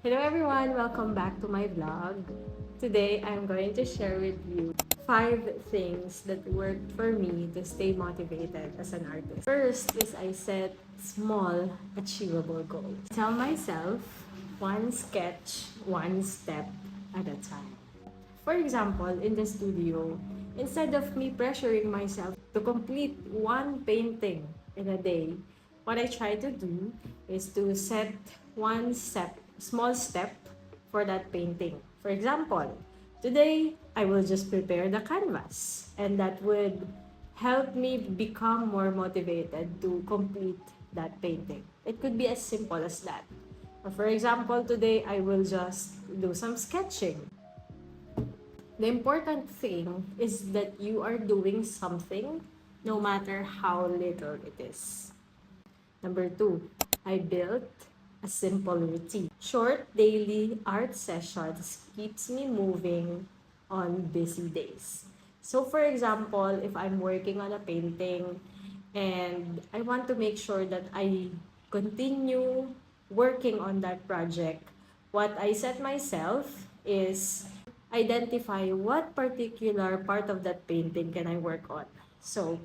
Hello everyone! Welcome back to my vlog. Today, I'm going to share with you 5 things that worked for me to stay motivated as an artist. First is I set small, achievable goals. Tell myself, one sketch, one step at a time. For example, in the studio, instead of me pressuring myself to complete one painting in a day, what I try to do is to set one small step for that painting. For example, today I will just prepare the canvas, and that would help me become more motivated to complete that painting. It could be as simple as that. Or for example, today I will just do some sketching. The important thing is that you are doing something no matter how little it is. Number 2, I built a simple routine. Short daily art sessions keeps me moving on busy days. So for example, if I'm working on a painting and I want to make sure that I continue working on that project, what I set myself is identify what particular part of that painting can I work on. So,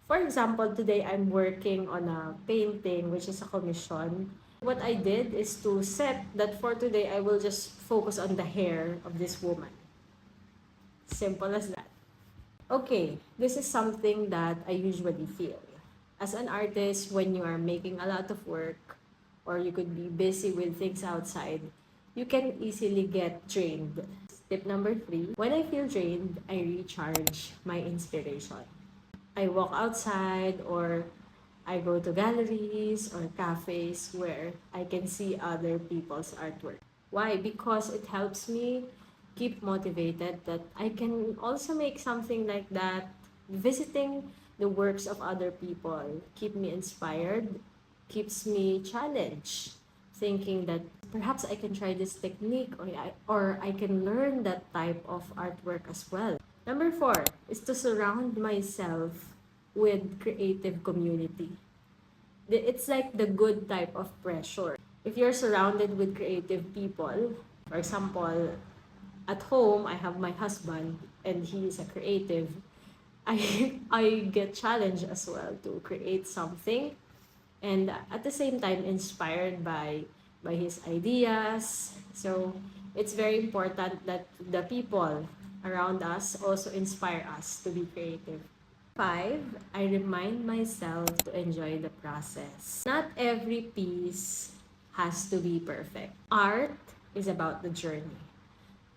for example, today I'm working on a painting which is a commission. What I did is to set that for today I will just focus on the hair of this woman. Simple as that. Okay, this is something that I usually feel. As an artist, when you are making a lot of work or you could be busy with things outside, you can easily get drained. Tip number 3, when I feel drained, I recharge my inspiration. I walk outside or I go to galleries or cafes where I can see other people's artwork. Why? Because it helps me keep motivated that I can also make something like that. Visiting the works of other people keep me inspired, keeps me challenged, thinking that perhaps I can try this technique or I can learn that type of artwork as well. Number 4 is to surround myself with creative community. It's like the good type of pressure. If you're surrounded with creative people, for example, at home, I have my husband and he is a creative. I get challenged as well to create something and at the same time inspired by his ideas. So it's very important that the people around us also inspire us to be creative. 5, I remind myself to enjoy the process. Not every piece has to be perfect. Art is about the journey.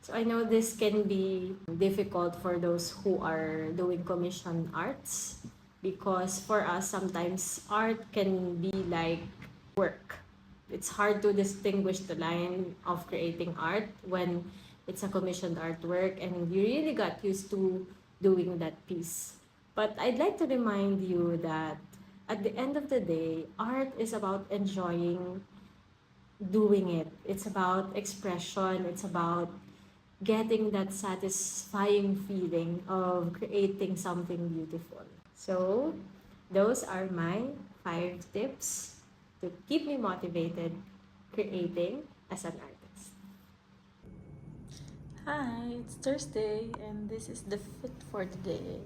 So I know this can be difficult for those who are doing commission arts because for us sometimes art can be like work. It's hard to distinguish the line of creating art when it's a commissioned artwork and you really got used to doing that piece. But I'd like to remind you that at the end of the day, art is about enjoying doing it. It's about expression. It's about getting that satisfying feeling of creating something beautiful. So, those are my 5 tips to keep me motivated creating as an artist. Hi, it's Thursday and this is the fit for today.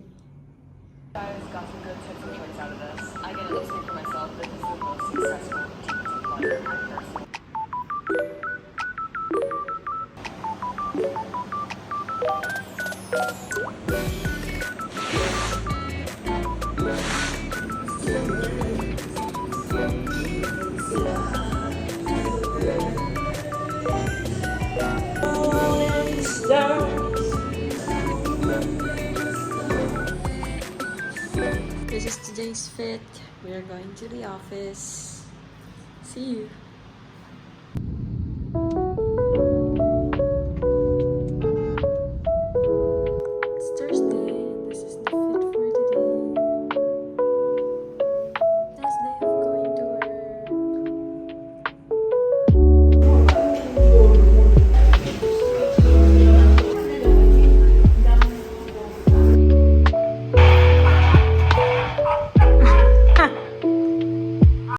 Guys, got some good tips and tricks out of this. I get to say for myself that this is the most successful routine to acquire personally. This is today's fit. We are going to the office. See you.